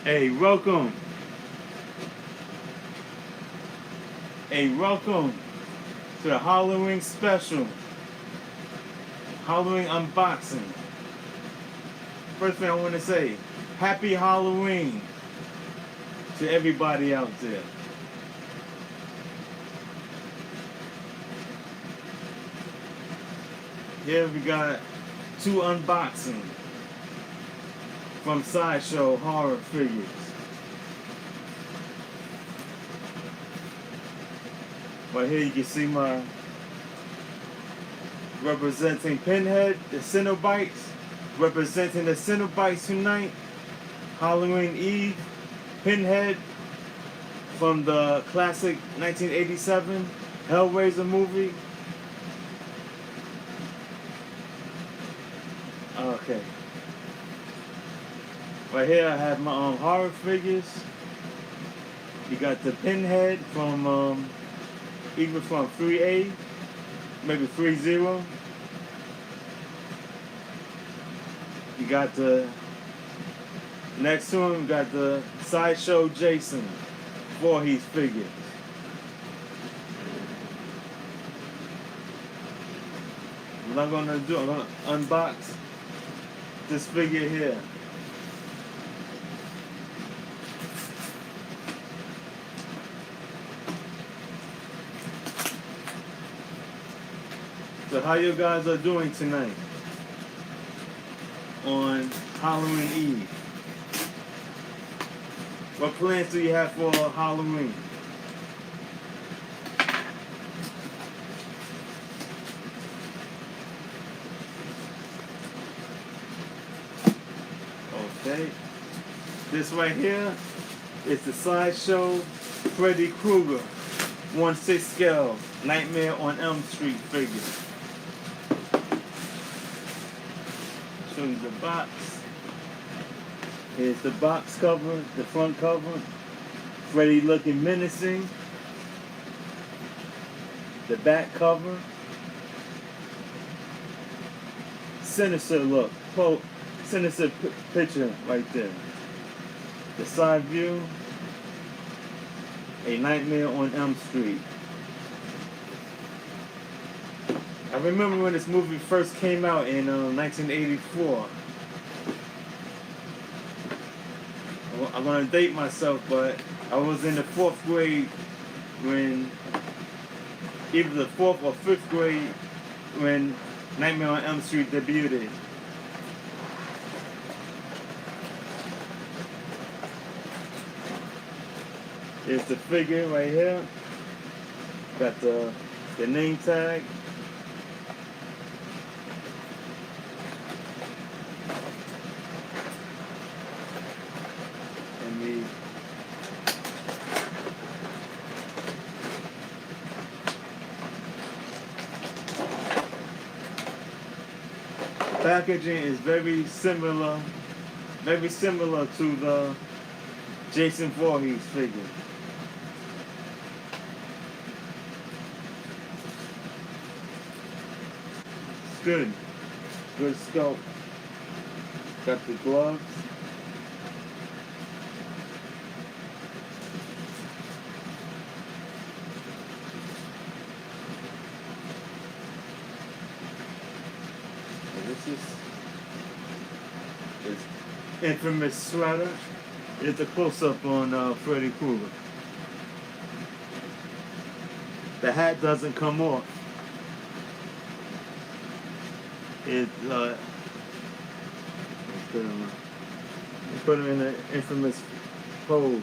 Hey, welcome. Hey, welcome to the Halloween special. Halloween unboxing. First thing I want to say, happy Halloween to everybody out there. Here we got two unboxings from Sideshow horror figures. Right here you can see my representing Pinhead, the Cenobites, representing the Cenobites tonight, Halloween Eve, Pinhead from the classic 1987 Hellraiser movie. Okay. Right here I have my horror figures. You got the Pinhead from even from 3A, maybe 3-0. You got the next to him, you got the Sideshow Jason Voorhees figures. What I'm gonna do, I'm gonna unbox this figure here. So how you guys are doing tonight on Halloween Eve? What plans do you have for Halloween? Okay. This right here is the Sideshow Freddy Krueger 1/6 scale Nightmare on Elm Street figure. Show you the box. Here's the box cover, the front cover. Freddy looking menacing. The back cover. Sinister look. Sinister picture right there. The side view. A Nightmare on Elm Street. I remember when this movie first came out in 1984. I'm gonna date myself, but I was in the 4th grade when, either the 4th or 5th grade when Nightmare on Elm Street debuted. Here's the figure right here. Got the name tag. And the packaging is very similar to the Jason Voorhees figure. Good sculpt. Got the gloves. And this is his infamous sweater. It's a close-up on Freddy Krueger. The hat doesn't come off. It put him in an infamous pose.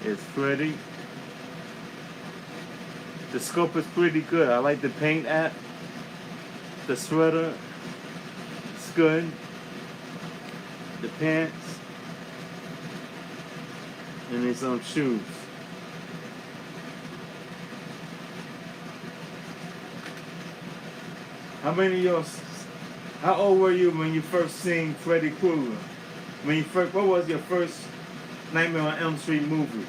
It's Freddy. The scope is pretty good. I like the paint app. The sweater, it's good. The pants, and his shoes. How old were you when you first seen Freddy Krueger? What was your first Nightmare on Elm Street movie?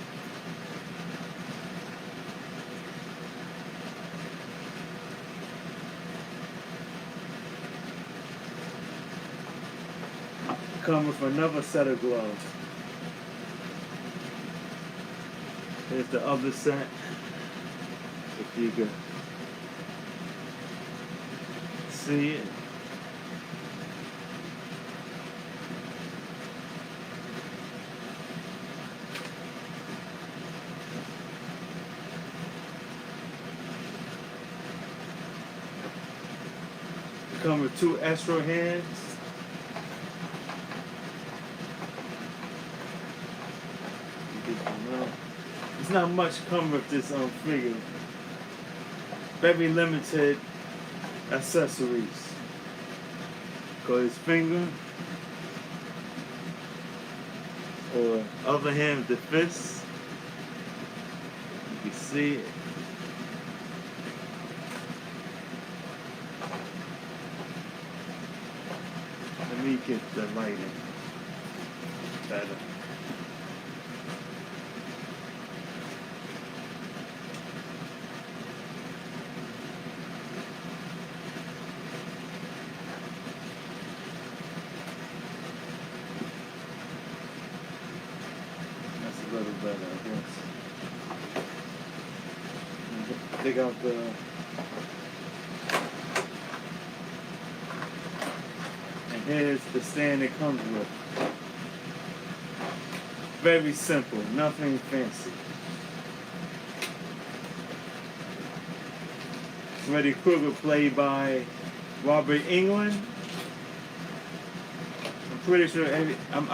come with another set of gloves. Here's the other set. If you can see it. Come with 2 extra hands. There's not much come with this figure. Very limited accessories. Got his finger, or other hand with the fist. You can see it. Let me get the lighting better. That's a little better, I guess. Take out the here's the stand it comes with. Very simple, nothing fancy. Freddy Krueger, played by Robert Englund. I'm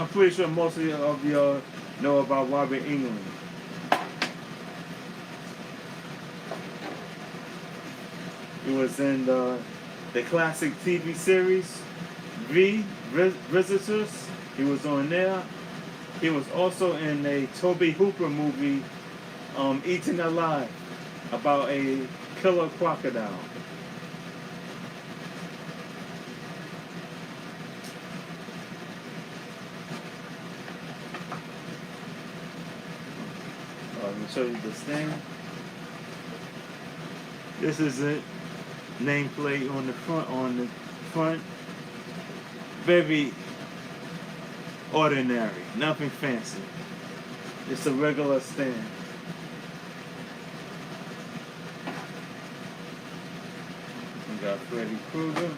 pretty sure most of y'all know about Robert Englund. He was in the classic TV series Visitors. He was on there. He was also in a Tobe Hooper movie, Eaten Alive, about a killer crocodile. Let me show you this thing. This is it. Nameplate on the front. Very ordinary, nothing fancy. It's a regular stand. We got Freddy Krueger.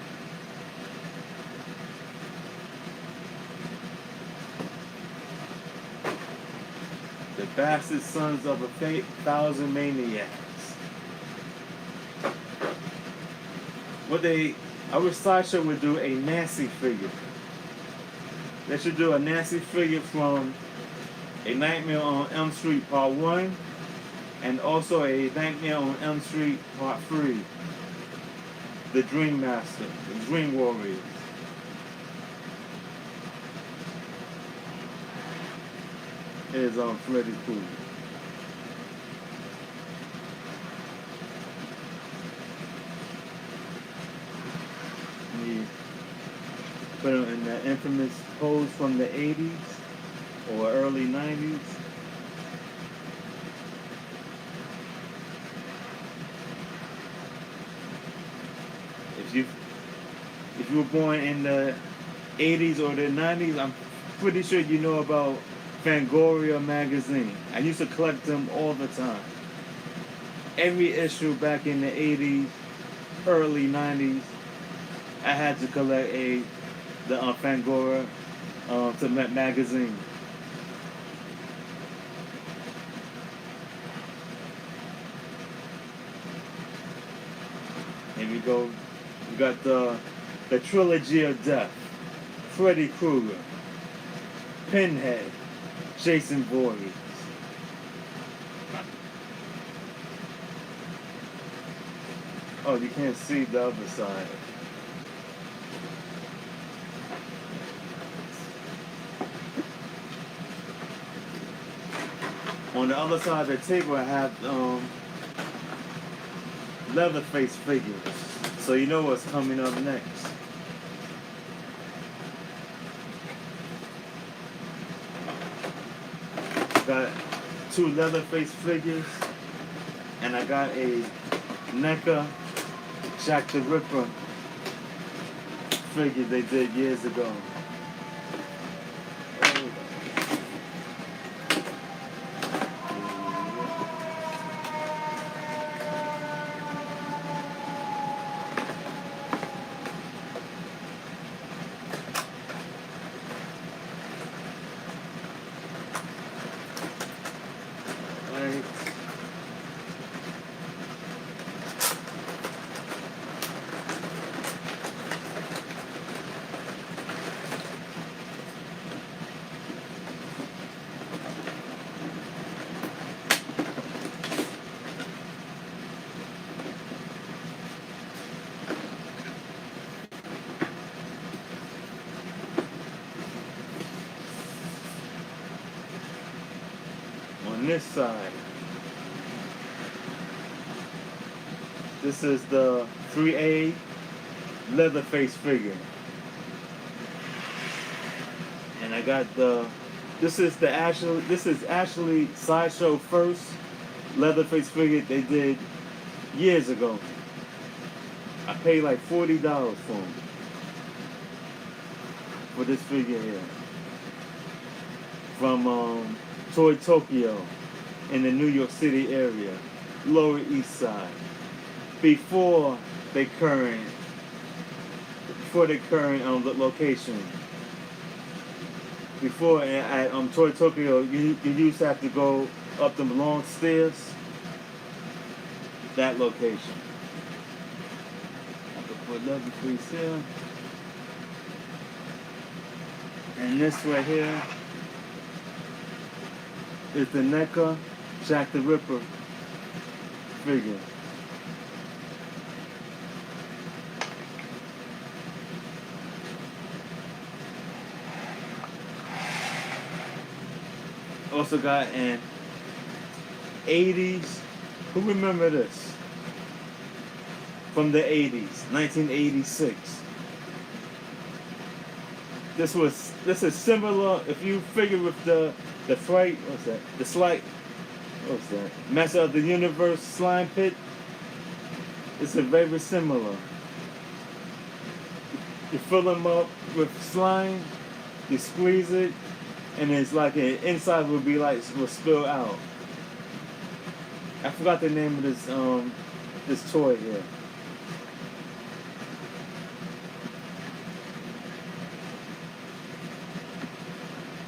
The bastard sons of a 1,000 maniacs. I wish Sideshow would do a Nancy figure. They should do a Nancy figure from A Nightmare on Elm Street Part 1 and also A Nightmare on Elm Street Part 3. The Dream Master, the Dream Warriors. Here's Freddy Krueger. Put him in the infamous pose from the 80s or early 90s. If you were born in the 80s or the 90s, I'm pretty sure you know about Fangoria magazine. I used to collect them all the time. Every issue back in the 80s, early 90s, I had to collect the Fangoria magazine. Here we go. We got the trilogy of death. Freddy Krueger, Pinhead, Jason Voorhees. Oh, you can't see the other side. On the other side of the table, I have Leatherface figures, so you know what's coming up next. Got 2 Leatherface figures, and I got a Neca Jack the Ripper figure they did years ago. On this side, this is the 3A Leatherface figure. And I got this is actually Sideshow first Leatherface figure they did years ago. I paid like $40 for this figure here. From Toy Tokyo in the New York City area, Lower East Side. Before the current location. Before at Toy Tokyo, you used to have to go up them long stairs. That location. I could put Leatherface here. And this right here is the Neca Jack the Ripper figure. Also got an 80s. Who remember this? From the 80s, 1986. This is similar. If you figure with the fright, what's that? The slight, what's that? Master of the Universe slime pit. It's a very similar. You fill them up with slime, you squeeze it, and it's like inside will spill out. I forgot the name of this toy here.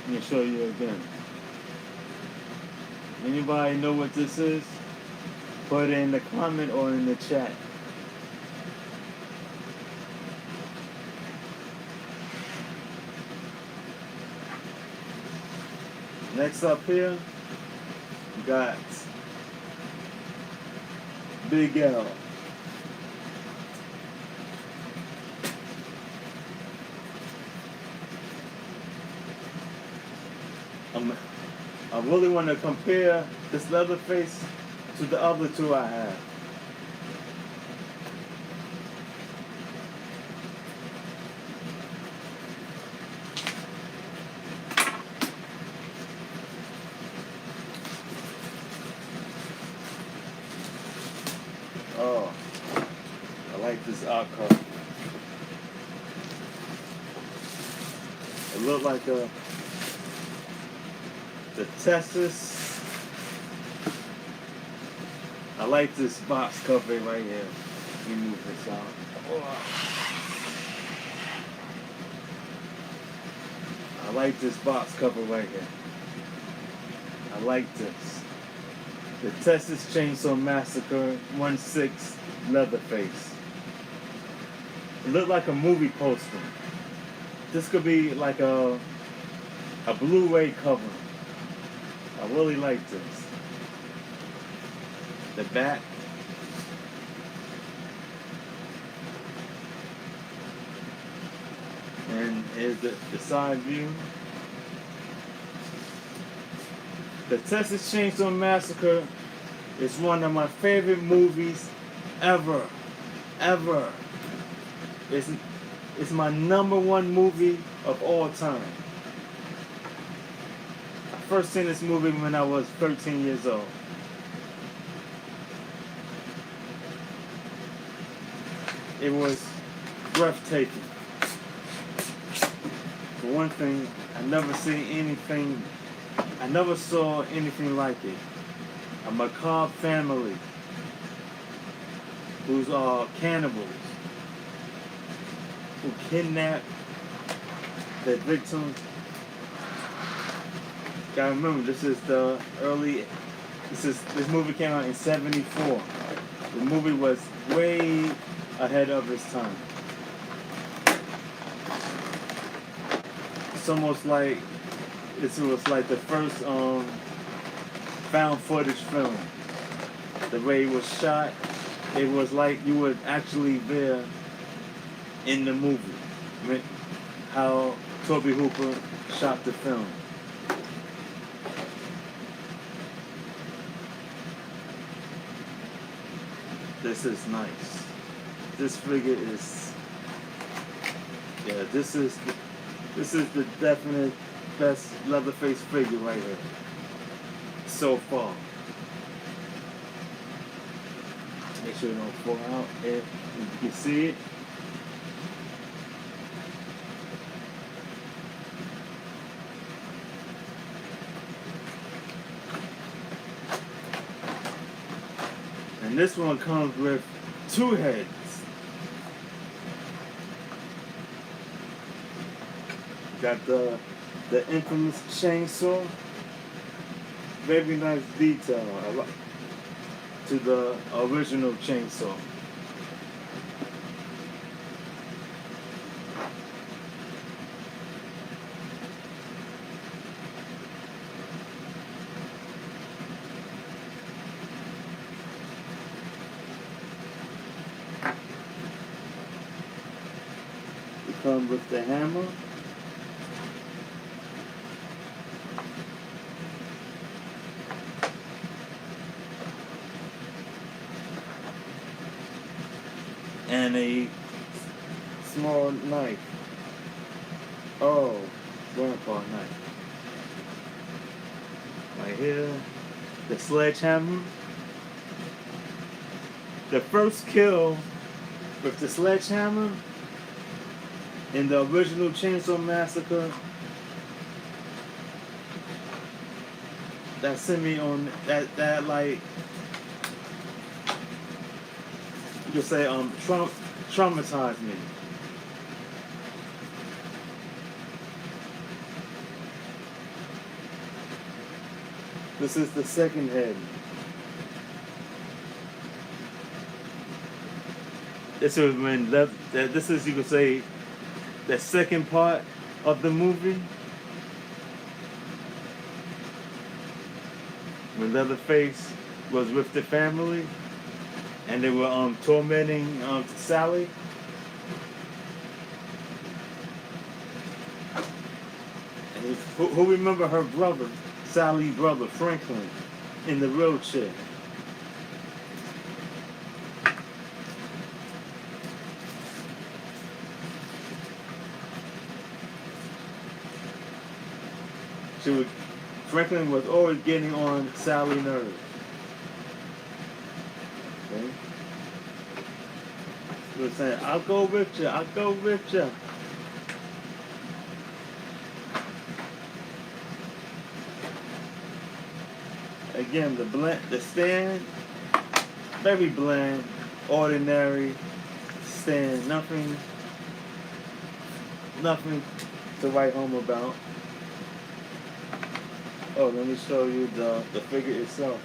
Let me show you again. Anybody know what this is? Put it in the comment or in the chat. Next up here, we got Big L. I really want to compare this Leatherface to the other two I have. Oh, I like this art card. It looked like the Tessus. I like this box cover right here. Let me move this out. Oh. I like this box cover right here. I like this. The Texas Chainsaw Massacre 1/6 Leatherface. It looked like a movie poster. This could be like a Blu-ray cover. I really like this. The back. And here's the side view. The Texas Chainsaw Massacre is one of my favorite movies ever. Ever. It's my #1 movie of all time. I first seen this movie when I was 13 years old. It was breathtaking. For one thing, I never saw anything like it. A macabre family who's cannibals who kidnap their victims. Gotta remember, this movie came out in '74. The movie was way ahead of its time. It's almost like this was like the first found footage film. The way it was shot, it was like you were actually there in the movie. I mean, how Tobe Hooper shot the film. this is nice. This figure is, yeah, this is the definite best Leatherface figure right here so far. Make sure it don't fall out. If you can see it. And this one comes with 2 heads. Got the infamous chainsaw. Very nice detail to the original chainsaw. It comes with the hammer. And a small knife. Oh, grandpa knife. Right here, the sledgehammer. The first kill with the sledgehammer in the original Chainsaw Massacre, that sent me on that like, you could say traumatized me. This is the second head. This is when this is, you could say, the second part of the movie, when Leatherface was with the family and they were tormenting Sally. And who remember her brother, Sally's brother, Franklin, in the wheelchair? Franklin was always getting on Sally's nerves. Okay? He was saying, I'll go with you, I'll go with you. Again, the stand, very bland, ordinary stand, nothing to write home about. Oh, let me show you the figure itself.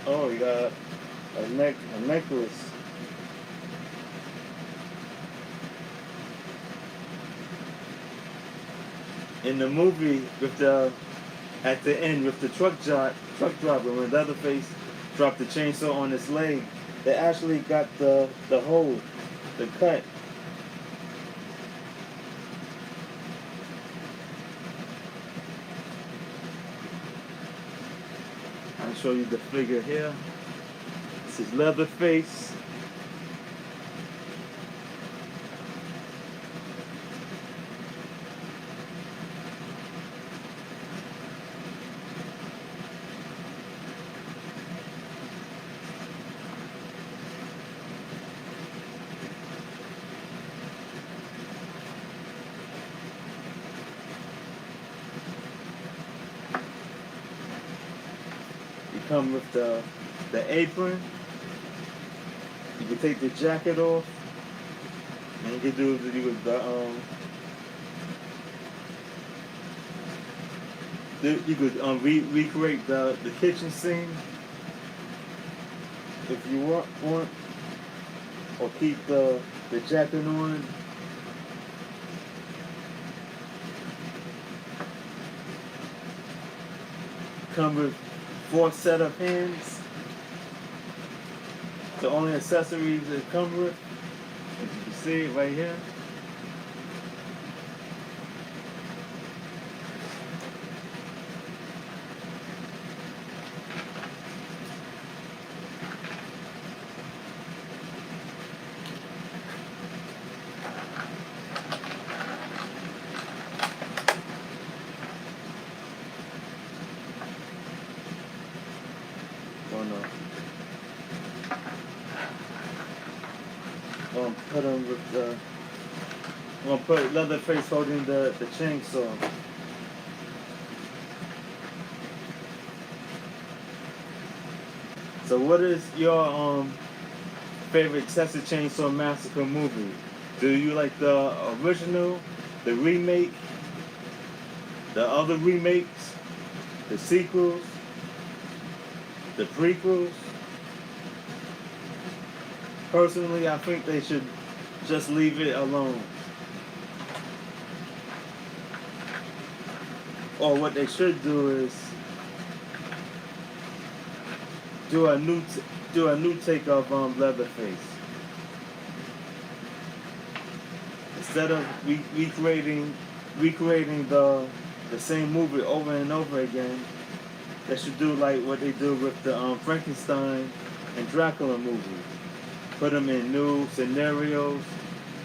Oh, you got a necklace. In the movie, at the end with the truck driver, when Leatherface dropped the chainsaw on his leg, they actually got the hole, the cut. I'll show you the figure here. This is Leatherface. Come with the apron. You can take the jacket off, and you can do you could recreate the kitchen scene if you want, or keep the jacket on. Come with 4 set of hands. The only accessories it comes with, as you can see right here. know. Put him with the. I'm gonna put Leatherface holding the chainsaw. So, what is your favorite Texas Chainsaw Massacre movie? Do you like the original, the remake, the other remakes, the sequels, the prequels? Personally, I think they should just leave it alone. Or what they should do is do a new take of Leatherface. Instead of recreating the same movie over and over again, they should do like what they do with the Frankenstein and Dracula movies. Put them in new scenarios,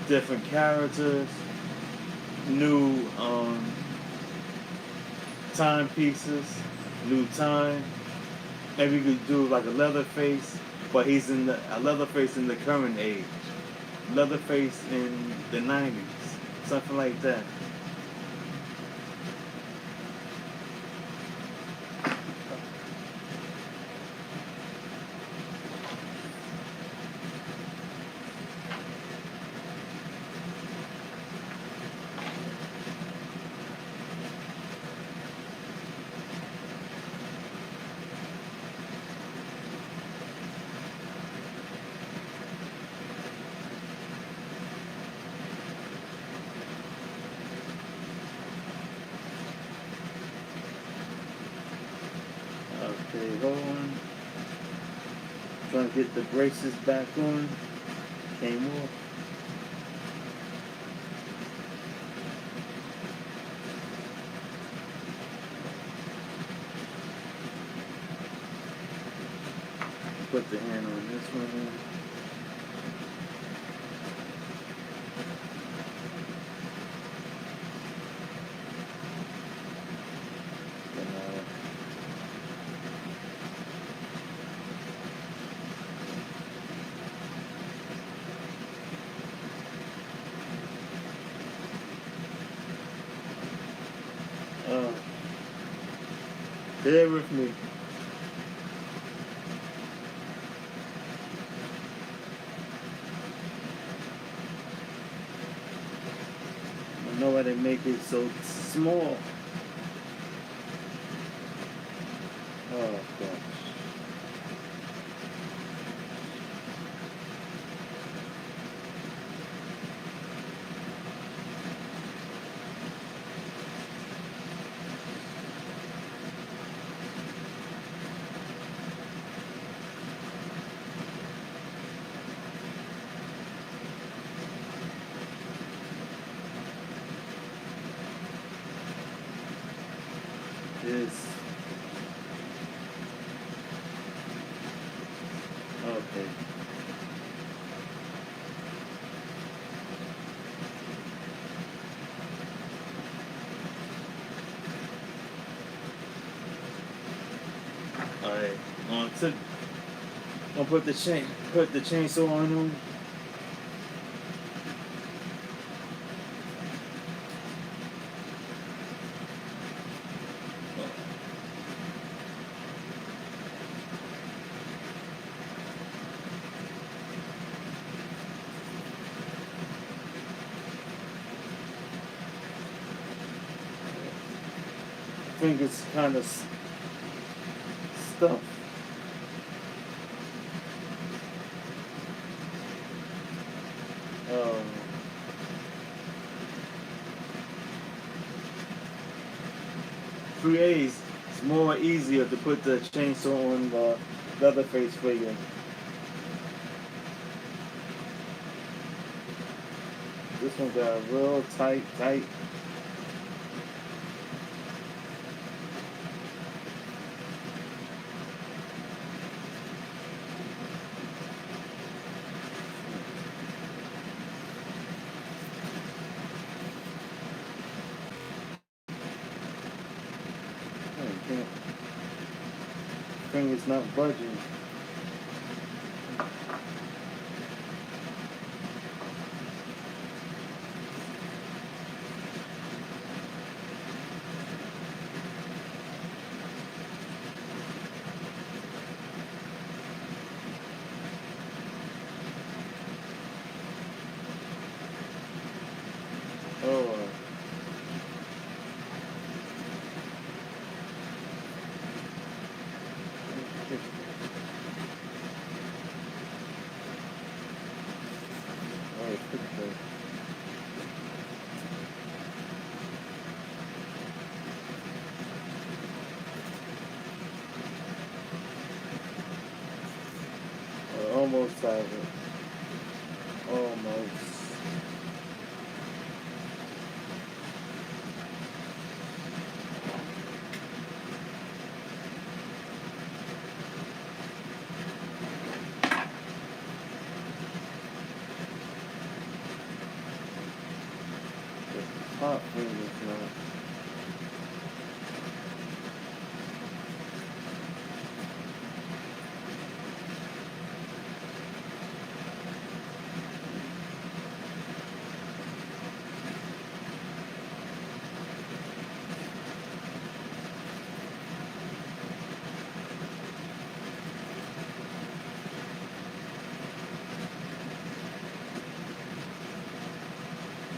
different characters, new timepieces, new time. Maybe we could do like a Leatherface, but he's a Leatherface in the current age. Leatherface in the 90s. Something like that. Okay, hold on. Trying to get the braces back on. Came off. Put the hand on this one. Bear with me. I know why they make it so small. Oh gosh. Is okay. Alright. I'll put the chainsaw on him. Fingers kind of stuff. Creates it's more easier to put the chainsaw on the Leatherface figure. This one got real tight. Fingers not budging. almost have it. Almost. The top fingers now.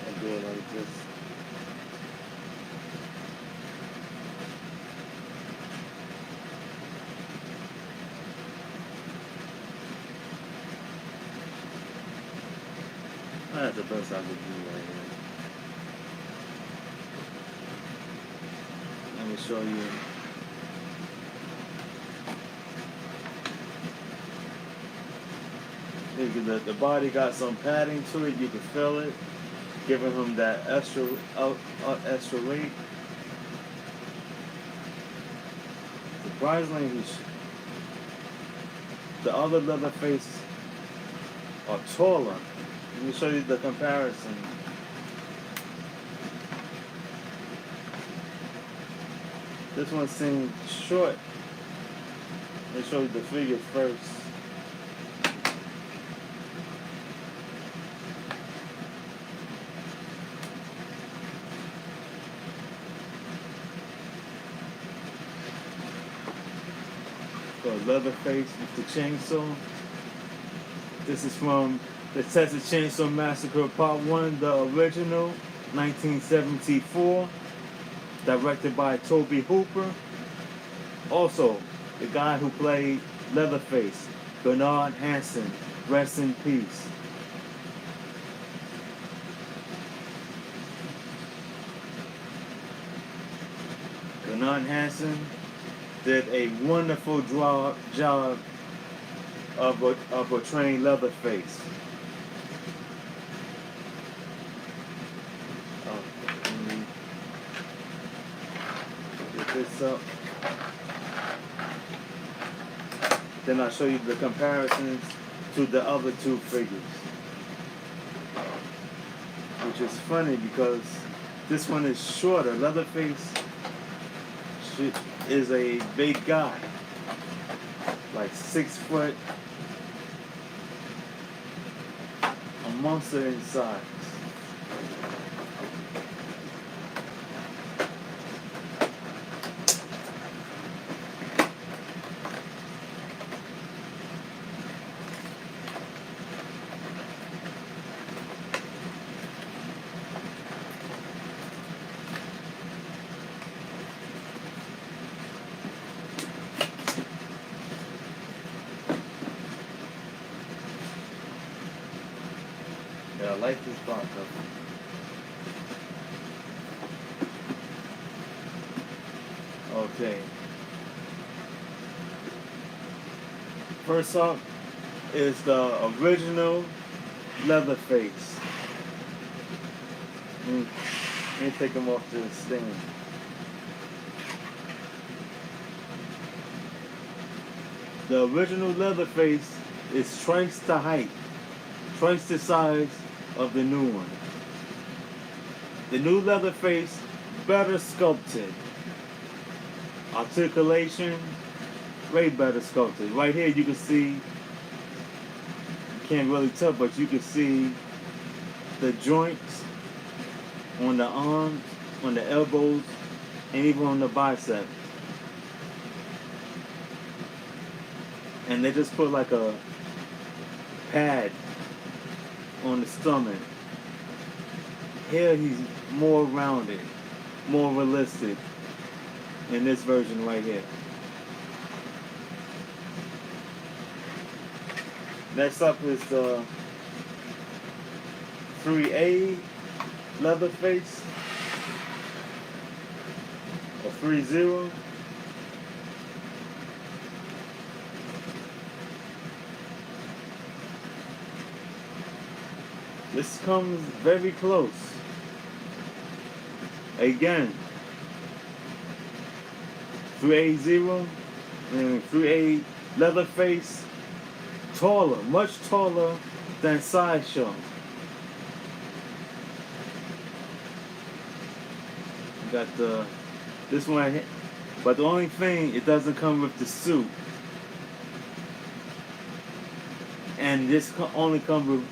I do it like this. That's the best I could do right here. Let me show you. The body got some padding to it. You can feel it, giving him that extra weight. Surprisingly, the other Leatherface are taller. Let me show you the comparison. This one seems short. Let me show you the figures first. So Leatherface with the chainsaw. This is from the Texas Chainsaw Massacre Part 1, the original, 1974, directed by Tobe Hooper. Also, the guy who played Leatherface, Bernard Hansen, rest in peace. Bernard Hansen did a wonderful job of portraying Leatherface. Let me get this up. Then I'll show you the comparisons to the other two figures. Which is funny because this one is shorter. Leatherface is a big guy. Like 6 foot. A monster in size. Yeah, I like this box cover. Okay. First up is the original Leatherface. Let me take him off to the stand. The original Leatherface is twice the height, twice the size of the new one. The new Leatherface, better sculpted. Articulation, way better sculpted. Right here you can see, you can't really tell, but you can see the joints on the arms, on the elbows, and even on the bicep. And they just put like a pad on the stomach. Here he's more rounded, more realistic in this version right here. Next up is the 3A Leatherface, or 3-0. This comes very close. Again, 3A0 and 3A Leatherface, taller, much taller than Sideshow. Got this one, but the only thing, it doesn't come with the suit. And this only come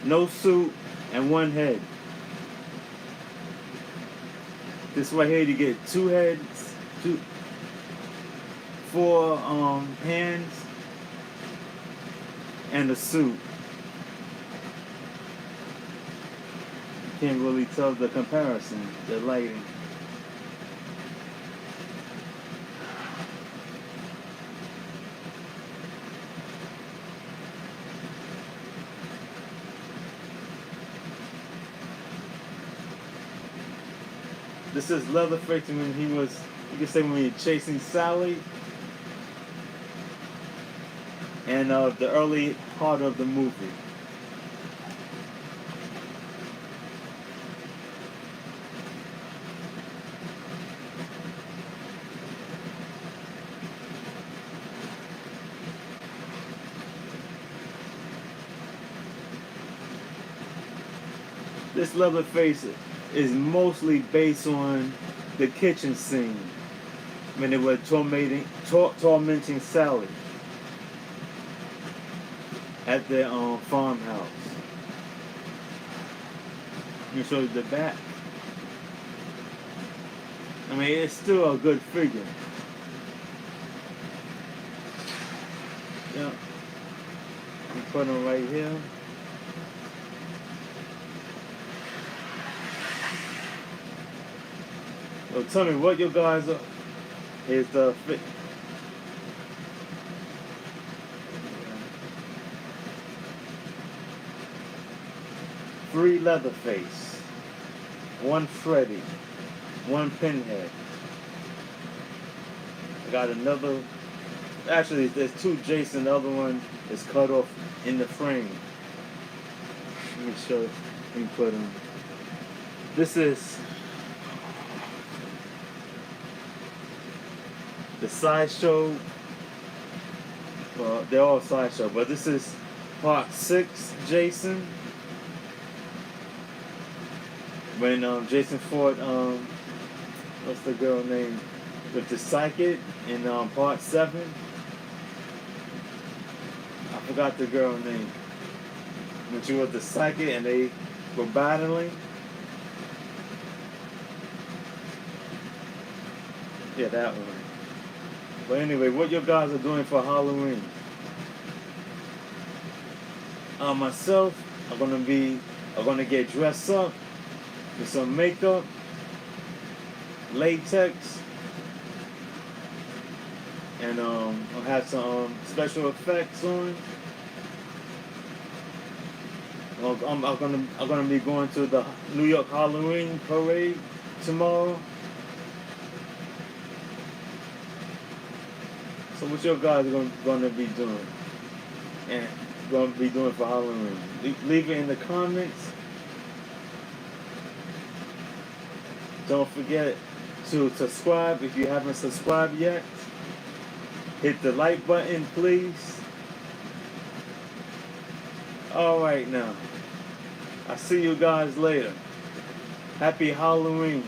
no suit and one head. This right here, you get 2 heads, 4 hands, and a suit. Can't really tell the comparison, the lighting. This is Leatherface when he was, you can say when he was chasing Sally. And the early part of the movie. This Leatherface is mostly based on the kitchen scene when they were tormenting Sally at their farmhouse. Let me show you the back. I mean, it's still a good figure. Yeah. I'm putting him right here. So tell me what you guys are, is the fit. 3 Leatherface, 1 Freddy, 1 Pinhead. I got another, actually there's 2 Jason, the other one is cut off in the frame. Let me show, let me put them. This is the Sideshow, well, they're all Sideshow, but this is part 6 Jason. When Jason fought, what's the girl name, with the psychic in part 7. I forgot the girl name. When she was the psychic and they were battling. Yeah, that one. But anyway, what you guys are doing for Halloween? Myself, I'm gonna get dressed up with some makeup, latex, and I'll have some special effects on. I'm gonna be going to the New York Halloween parade tomorrow. So what you guys are gonna be doing and gonna be doing for Halloween? Leave it in the comments. Don't forget to subscribe if you haven't subscribed yet. Hit the like button, please. Alright now. I'll see you guys later. Happy Halloween.